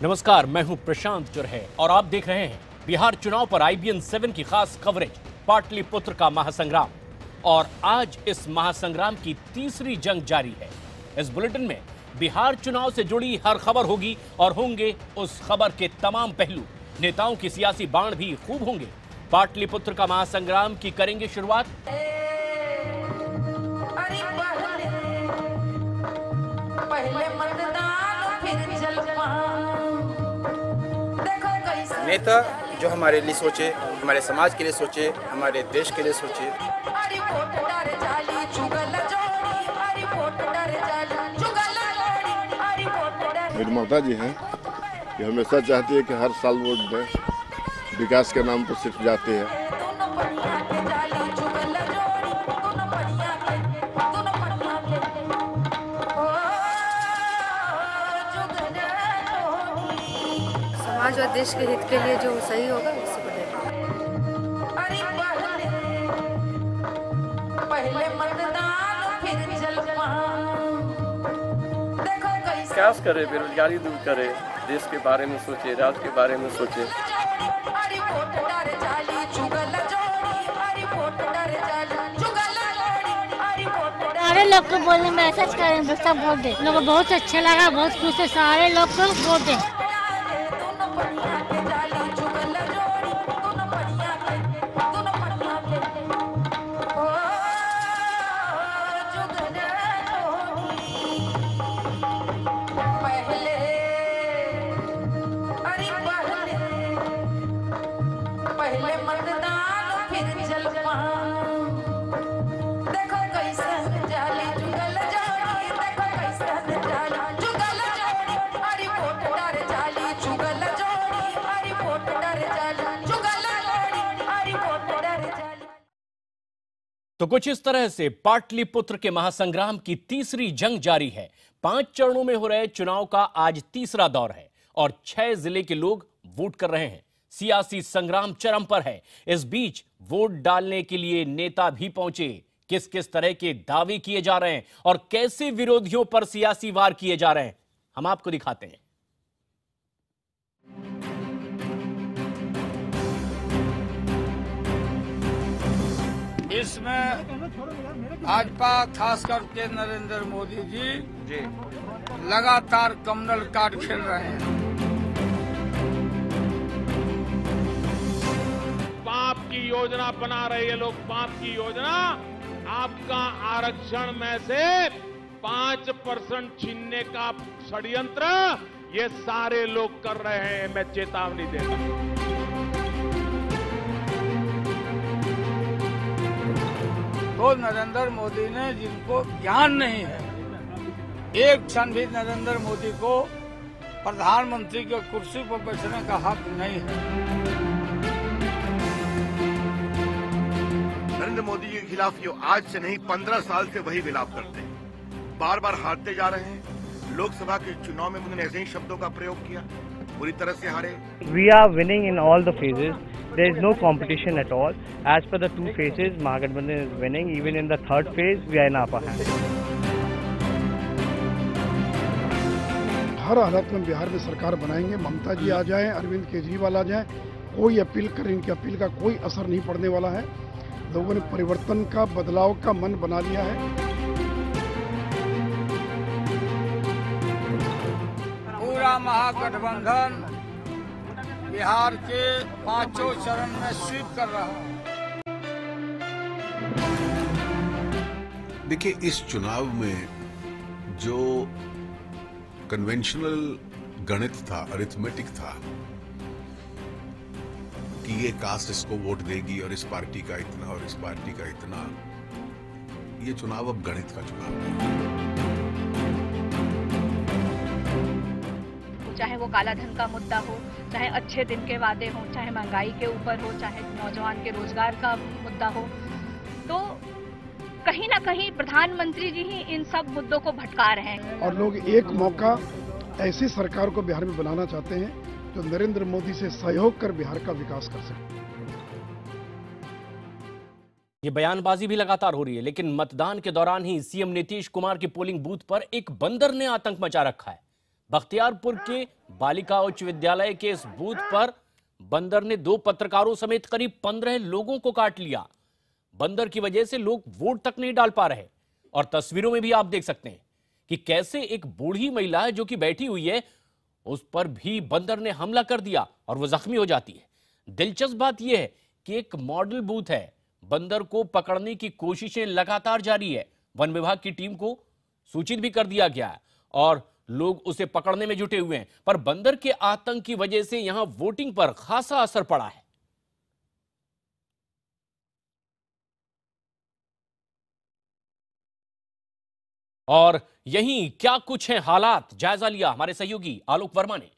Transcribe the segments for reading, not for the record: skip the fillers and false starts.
नमस्कार, मैं हूं प्रशांत जुरहे और आप देख रहे हैं बिहार चुनाव पर IBN 7 की खास कवरेज पाटलिपुत्र का महासंग्राम। और आज इस महासंग्राम की तीसरी जंग जारी है। इस बुलेटिन में बिहार चुनाव से जुड़ी हर खबर होगी और होंगे उस खबर के तमाम पहलू। नेताओं की सियासी बाण भी खूब होंगे। पाटलिपुत्र का महासंग्राम की करेंगे शुरुआत। नेता जो हमारे लिए सोचे, हमारे समाज के लिए सोचे, हमारे देश के लिए सोचे। मेरी माता जी हैं कि हमेशा चाहती है कि हर साल वोट दें। विकास के नाम पर सिर्फ जाते हैं। समाज और देश के हित के लिए जो सही होगा उसी को देगा। विकास करे, बेरोजगारी दूर करे, देश के बारे में सोचे, राज्य के बारे में सोचे। सारे लोग को बोलने में मैसेज करें, सब वोट दे। लोगों को बहुत अच्छा लगा, बहुत खुश है। सारे लोग को वोट दे। तो कुछ इस तरह से पाटलिपुत्र के महासंग्राम की तीसरी जंग जारी है। 5 चरणों में हो रहे चुनाव का आज तीसरा दौर है और 6 जिले के लोग वोट कर रहे हैं। सियासी संग्राम चरम पर है। इस बीच वोट डालने के लिए नेता भी पहुंचे। किस किस तरह के दावे किए जा रहे हैं और कैसे विरोधियों पर सियासी वार किए जा रहे हैं, हम आपको दिखाते हैं। इसमें भाजपा खास करके नरेंद्र मोदी जी लगातार कमनल कार्ड खेल रहे हैं। पाप की योजना बना रहे ये लोग। पाप की योजना, आपका आरक्षण में से 5% छीनने का षड्यंत्र ये सारे लोग कर रहे हैं। मैं चेतावनी देता हूं। तो नरेंद्र मोदी ने, जिनको ज्ञान नहीं है, एक क्षण भी नरेंद्र मोदी को प्रधानमंत्री की कुर्सी पर बैठने का हक नहीं है। नरेंद्र मोदी जी के खिलाफ ये आज से नहीं 15 साल से वही विलाप करते हैं। बार बार हारते जा रहे हैं। लोकसभा के चुनाव में उन्होंने ऐसे ही शब्दों का प्रयोग किया, बुरी तरह से हारे। We are winning in all the phases. There is no competition at all. As per the 2 phases, Mahagathbandhan is winning. Even in the 3rd phase, we are in upper hand. हर हालत में बिहार में सरकार बनाएंगे। ममता जी आ जाएं, अरविंद केजरीवाल आ जाएं, कोई अपील करें, इनकी अपील का कोई असर नहीं पड़ने वाला है। लोगों ने परिवर्तन का, बदलाव का मन बना लिया है। पूरा महागठबंधन बिहार के 5 चरण में स्वीप कर रहा है। देखिए, इस चुनाव में जो कन्वेंशनल गणित था, अरिथमेटिक था कि ये कास्ट इसको वोट देगी और इस पार्टी का इतना और इस पार्टी का इतना, ये चुनाव अब गणित का चुनाव है। चाहे वो काला धन का मुद्दा हो, चाहे अच्छे दिन के वादे हो, चाहे महंगाई के ऊपर हो, चाहे नौजवान के रोजगार का मुद्दा हो, तो कहीं ना कहीं प्रधानमंत्री जी ही इन सब मुद्दों को भटका रहे हैं। और लोग एक मौका ऐसी सरकार को बिहार में बनाना चाहते हैं जो नरेंद्र मोदी से सहयोग कर बिहार का विकास कर सके। ये बयानबाजी भी लगातार हो रही है, लेकिन मतदान के दौरान ही सीएम नीतीश कुमार के पोलिंग बूथ पर एक बंदर ने आतंक मचा रखा है। बख्तियारपुर के बालिका उच्च विद्यालय के इस बूथ पर बंदर ने 2 पत्रकारों समेत करीब 15 लोगों को काट लिया। बंदर की वजह से लोग वोट तक नहीं डाल पा रहे और तस्वीरों में भी आप देख सकते हैं कि कैसे एक बूढ़ी महिला जो कि बैठी हुई है उस पर भी बंदर ने हमला कर दिया और वो जख्मी हो जाती है। दिलचस्प बात यह है कि एक मॉडल बूथ है, बंदर को पकड़ने की कोशिशें लगातार जारी है। वन विभाग की टीम को सूचित भी कर दिया गया है और लोग उसे पकड़ने में जुटे हुए हैं, पर बंदर के आतंक की वजह से यहां वोटिंग पर खासा असर पड़ा है। और यहीं क्या कुछ हैं हालात, जायजा लिया हमारे सहयोगी आलोक वर्मा ने।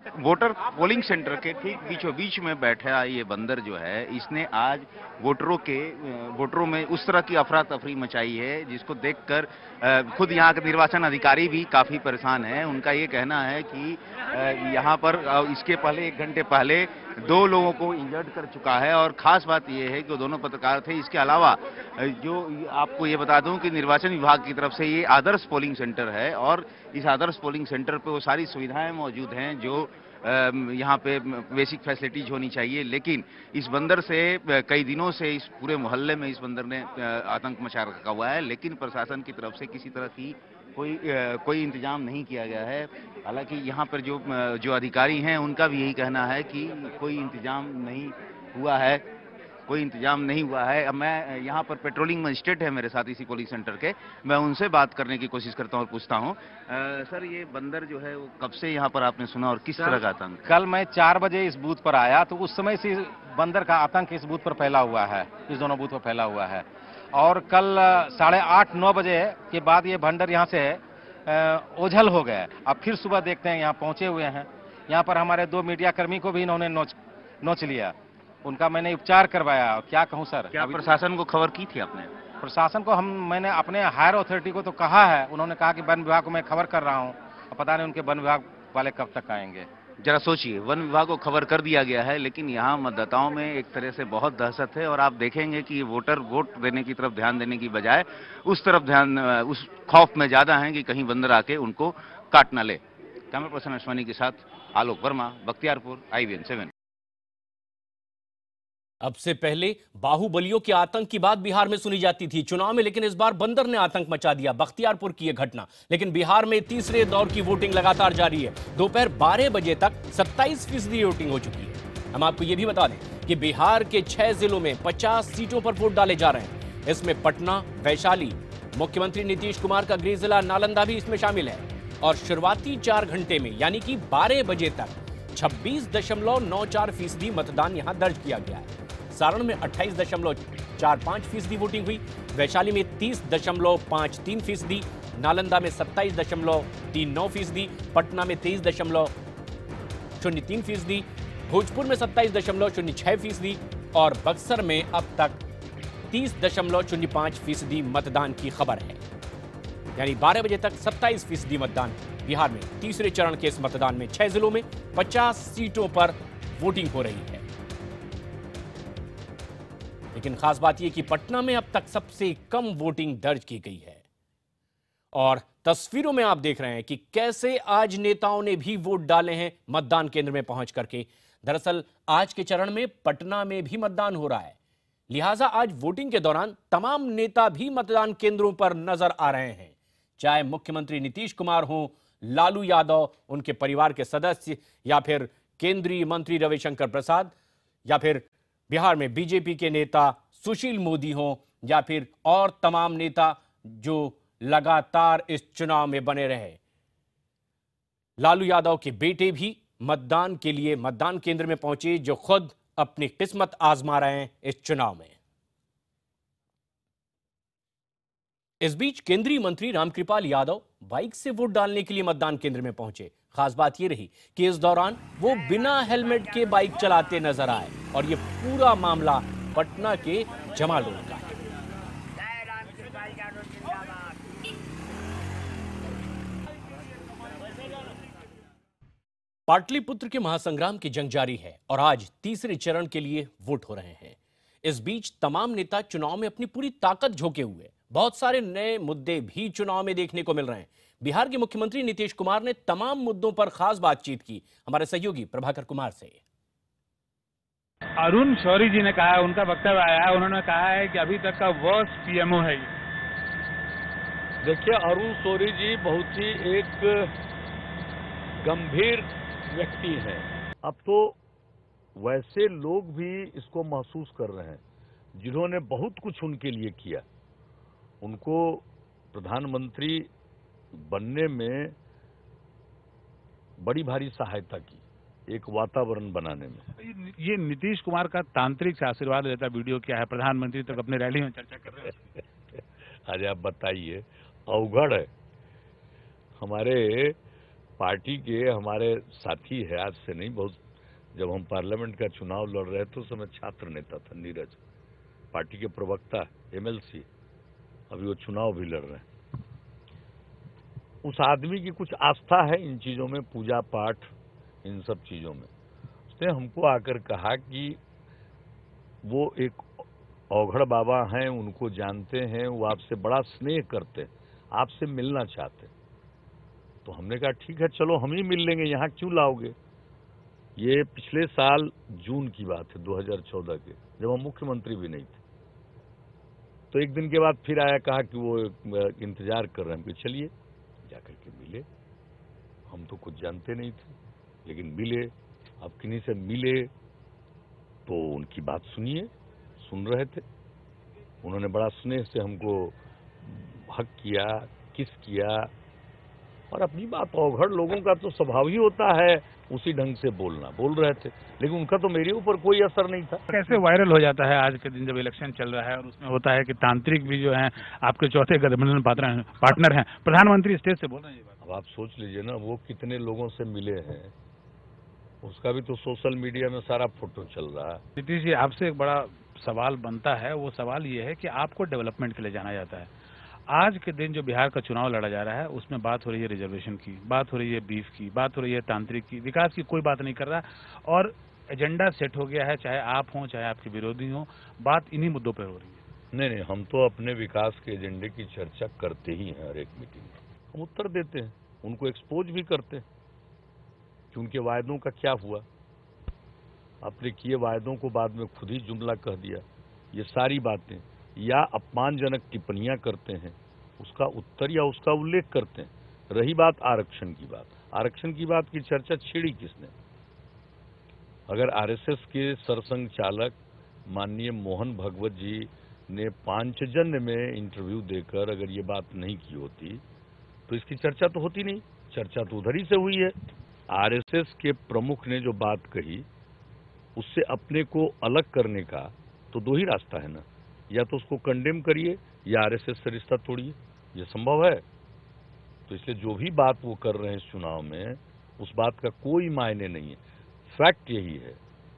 वोटर पोलिंग सेंटर के ठीक बीचों बीच में बैठा ये बंदर जो है, इसने आज वोटरों में उस तरह की अफरा तफरी मचाई है जिसको देखकर खुद यहाँ के निर्वाचन अधिकारी भी काफी परेशान हैं। उनका ये कहना है कि यहाँ पर इसके पहले 1 घंटे पहले 2 लोगों को इंजर्ड कर चुका है और खास बात यह है कि वो दोनों पत्रकार थे। इसके अलावा जो आपको ये बता दूं कि निर्वाचन विभाग की तरफ से ये आदर्श पोलिंग सेंटर है और इस आदर्श पोलिंग सेंटर पे वो सारी सुविधाएं मौजूद हैं जो यहाँ पे बेसिक फैसिलिटीज होनी चाहिए, लेकिन इस बंदर से कई दिनों से इस पूरे मोहल्ले में इस बंदर ने आतंक मचा रखा हुआ है, लेकिन प्रशासन की तरफ से किसी तरह की कोई इंतजाम नहीं किया गया है। हालांकि यहाँ पर जो अधिकारी हैं उनका भी यही कहना है कि कोई इंतजाम नहीं हुआ है। अब मैं यहाँ पर पेट्रोलिंग मजिस्ट्रेट है मेरे साथ इसी पोलिंग सेंटर के, मैं उनसे बात करने की कोशिश करता हूँ और पूछता हूँ, सर ये बंदर जो है वो कब से यहाँ पर आपने सुना और किस तरह का आतंक? कल मैं 4 बजे इस बूथ पर आया तो उस समय से बंदर का आतंक इस बूथ पर फैला हुआ है, इस दोनों बूथ पर फैला हुआ है। और कल 8:30-9 बजे के बाद ये बंदर यहाँ से ओझल हो गए। अब फिर सुबह देखते हैं यहाँ पहुंचे हुए हैं। यहाँ पर हमारे 2 मीडिया कर्मी को भी इन्होंने नोच लिया, उनका मैंने उपचार करवाया। क्या कहूं सर, क्या प्रशासन को खबर की थी आपने? प्रशासन को मैंने अपने हायर अथॉरिटी को तो कहा है, उन्होंने कहा कि वन विभाग को मैं खबर कर रहा हूं, पता नहीं उनके वन विभाग वाले कब तक आएंगे। जरा सोचिए, वन विभाग को खबर कर दिया गया है लेकिन यहाँ मतदाताओं में एक तरह से बहुत दहशत है और आप देखेंगे कि वोटर वोट देने की तरफ ध्यान देने की बजाय उस खौफ में ज्यादा है कि कहीं बंदर आके उनको काट ना ले। कैमरा पर्सन अश्वनी के साथ आलोक वर्मा, बख्तियारपुर, IVN7। अब से पहले बाहुबलियों के आतंक की बात बिहार में सुनी जाती थी चुनाव में, लेकिन इस बार बंदर ने आतंक मचा दिया। बख्तियारपुर की यह घटना, लेकिन बिहार में तीसरे दौर की वोटिंग लगातार जारी है। दोपहर 12 बजे तक 27% वोटिंग हो चुकी है। हम आपको यह भी बता दें कि बिहार के 6 जिलों में 50 सीटों पर वोट डाले जा रहे हैं। इसमें पटना, वैशाली, मुख्यमंत्री नीतीश कुमार का गृह जिला नालंदा भी इसमें शामिल है। और शुरुआती 4 घंटे में यानी कि 12 बजे तक 26.94% मतदान यहां दर्ज किया गया है। सारण में 28.45% वोटिंग हुई, वैशाली में 30.53%, नालंदा में 27.39%, पटना में 23.03%, भोजपुर में 27.06% और बक्सर में अब तक 30.05% मतदान की खबर है। यानी 12 बजे तक 27% मतदान बिहार में तीसरे चरण के इस मतदान में 6 जिलों में 50 सीटों पर वोटिंग हो रही है। लेकिन खास बात यह कि पटना में अब तक सबसे कम वोटिंग दर्ज की गई है। और तस्वीरों में आप देख रहे हैं कि कैसे आज नेताओं ने भी वोट डाले हैं मतदान केंद्र में पहुंच करके। दरअसल आज के चरण में पटना में भी मतदान हो रहा है, लिहाजा आज वोटिंग के दौरान तमाम नेता भी मतदान केंद्रों पर नजर आ रहे हैं। चाहे मुख्यमंत्री नीतीश कुमार हों, लालू यादव, उनके परिवार के सदस्य, या फिर केंद्रीय मंत्री रविशंकर प्रसाद, या फिर बिहार में बीजेपी के नेता सुशील मोदी हों, या फिर और तमाम नेता जो लगातार इस चुनाव में बने रहे। लालू यादव के बेटे भी मतदान के लिए मतदान केंद्र में पहुंचे, जो खुद अपनी किस्मत आजमा रहे हैं इस चुनाव में। इस बीच केंद्रीय मंत्री रामकृपाल यादव बाइक से वोट डालने के लिए मतदान केंद्र में पहुंचे। खास बात यह रही कि इस दौरान वो बिना हेलमेट के बाइक चलाते नजर आए और ये पूरा मामला पटना के जमाल रोड का है। पाटलिपुत्र के महासंग्राम की जंग जारी है और आज तीसरे चरण के लिए वोट हो रहे हैं। इस बीच तमाम नेता चुनाव में अपनी पूरी ताकत झोंके हुए। बहुत सारे नए मुद्दे भी चुनाव में देखने को मिल रहे हैं। बिहार के मुख्यमंत्री नीतीश कुमार ने तमाम मुद्दों पर खास बातचीत की। हमारे सहयोगी प्रभाकर कुमार से। अरुण शौरी जी ने कहा, उनका वक्तव्य आया है, उन्होंने कहा है कि अभी तक का वर्स्ट पीएमओ है। देखिए, अरुण शौरी जी बहुत ही एक गंभीर व्यक्ति हैं। अब तो वैसे लोग भी इसको महसूस कर रहे हैं जिन्होंने बहुत कुछ उनके लिए किया, उनको प्रधानमंत्री बनने में बड़ी भारी सहायता की, एक वातावरण बनाने में। ये नीतीश कुमार का तांत्रिक से आशीर्वाद लेता वीडियो क्या है? प्रधानमंत्री तक अपने रैली में चर्चा कर रहे हैं। अरे आप बताइए, अवघड़ है। हमारे पार्टी के हमारे साथी है, आज से नहीं, बहुत जब हम पार्लियामेंट का चुनाव लड़ रहे थे उस समय छात्र नेता था नीरज, पार्टी के प्रवक्ता एमएलसी, अभी वो चुनाव भी लड़ रहे हैं। उस आदमी की कुछ आस्था है इन चीजों में, पूजा पाठ, इन सब चीजों में। उसने हमको आकर कहा कि वो एक अवघड़ बाबा हैं, उनको जानते हैं, वो आपसे बड़ा स्नेह करते हैं, आपसे मिलना चाहते हैं। तो हमने कहा ठीक है, चलो हम ही मिल लेंगे, यहाँ क्यों लाओगे। ये पिछले साल जून की बात है, 2014 के, जब हम मुख्यमंत्री भी नहीं थे। तो एक दिन के बाद फिर आया, कहा कि वो इंतजार कर रहे हैं कि चलिए जाकर के मिले। हम तो कुछ जानते नहीं थे, लेकिन मिले। अब किन्हीं से मिले तो उनकी बात सुनिए, सुन रहे थे। उन्होंने बड़ा स्नेह से हमको हक किया, किस किया, और अपनी बात, अवघड़ लोगों का तो स्वभाव ही होता है उसी ढंग से बोलना, बोल रहे थे। लेकिन उनका तो मेरे ऊपर कोई असर नहीं था। कैसे वायरल हो जाता है आज के दिन जब इलेक्शन चल रहा है और उसमें होता है कि तांत्रिक भी जो हैं आपके चौथे गठबंधन पार्टनर हैं, प्रधानमंत्री स्टेज से बोल रहे हैं। अब आप सोच लीजिए ना, वो कितने लोगों से मिले हैं, उसका भी तो सोशल मीडिया में सारा फोटो चल रहा है। नीतीश जी, आपसे एक बड़ा सवाल बनता है, वो सवाल ये है कि आपको डेवलपमेंट के लिए जाना जाता है। आज के दिन जो बिहार का चुनाव लड़ा जा रहा है उसमें बात हो रही है रिजर्वेशन की, बात हो रही है बीफ की, बात हो रही है तांत्रिक की, विकास की कोई बात नहीं कर रहा, और एजेंडा सेट हो गया है, चाहे आप हों चाहे आपके विरोधी हों, बात इन्हीं मुद्दों पर हो रही है। नहीं, हम तो अपने विकास के एजेंडे की चर्चा करते ही हैं हर एक मीटिंग में। हम उत्तर देते हैं, उनको एक्सपोज भी करते हैं कि उनके वायदों का क्या हुआ। अपने किए वायदों को बाद में खुद ही जुमला कह दिया। ये सारी बातें या अपमानजनक टिप्पणियां करते हैं, उसका उत्तर या उसका उल्लेख करते हैं। रही बात आरक्षण की बात, आरक्षण की बात की चर्चा छेड़ी किसने? अगर आरएसएस के सरसंघ चालक माननीय मोहन भगवत जी ने पांचजन्य में इंटरव्यू देकर अगर ये बात नहीं की होती तो इसकी चर्चा तो होती नहीं। चर्चा तो उधर ही से हुई है। आरएसएस के प्रमुख ने जो बात कही, उससे अपने को अलग करने का तो दो ही रास्ता है ना, या तो उसको कंडेम करिए या आरएसएस से रिश्ता तोड़िए। ये संभव है। तो इसलिए जो भी बात वो कर रहे हैं इस चुनाव में, उस बात का कोई मायने नहीं है। फैक्ट यही है,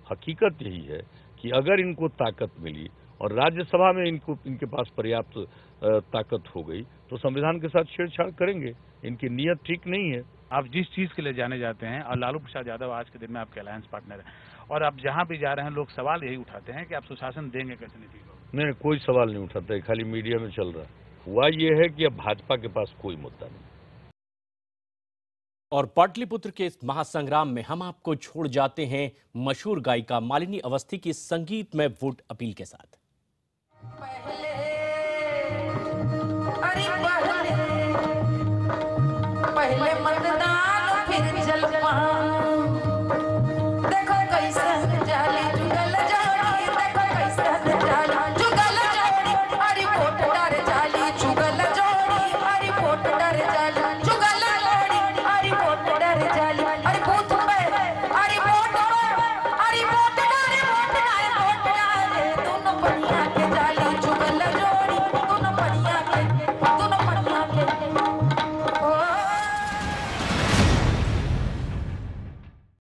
हकीकत यही है कि अगर इनको ताकत मिली और राज्यसभा में इनके पास पर्याप्त ताकत हो गई तो संविधान के साथ छेड़छाड़ करेंगे। इनकी नीयत ठीक नहीं है। आप जिस चीज के लिए जाने जाते हैं, और लालू प्रसाद यादव आज के दिन में आपके अलायंस पार्टनर हैं, और आप जहां भी जा रहे हैं लोग सवाल यही उठाते हैं कि आप सुशासन देंगे कैसे नीतीश बाबू? नहीं, कोई सवाल नहीं उठाता है, खाली मीडिया में चल रहा है। हुआ ये है कि अब भाजपा के पास कोई मुद्दा नहीं। और पाटलिपुत्र के इस महासंग्राम में हम आपको छोड़ जाते हैं मशहूर गायिका मालिनी अवस्थी की संगीतमय वोट अपील के साथ। पहले मतदान फिर जलपान,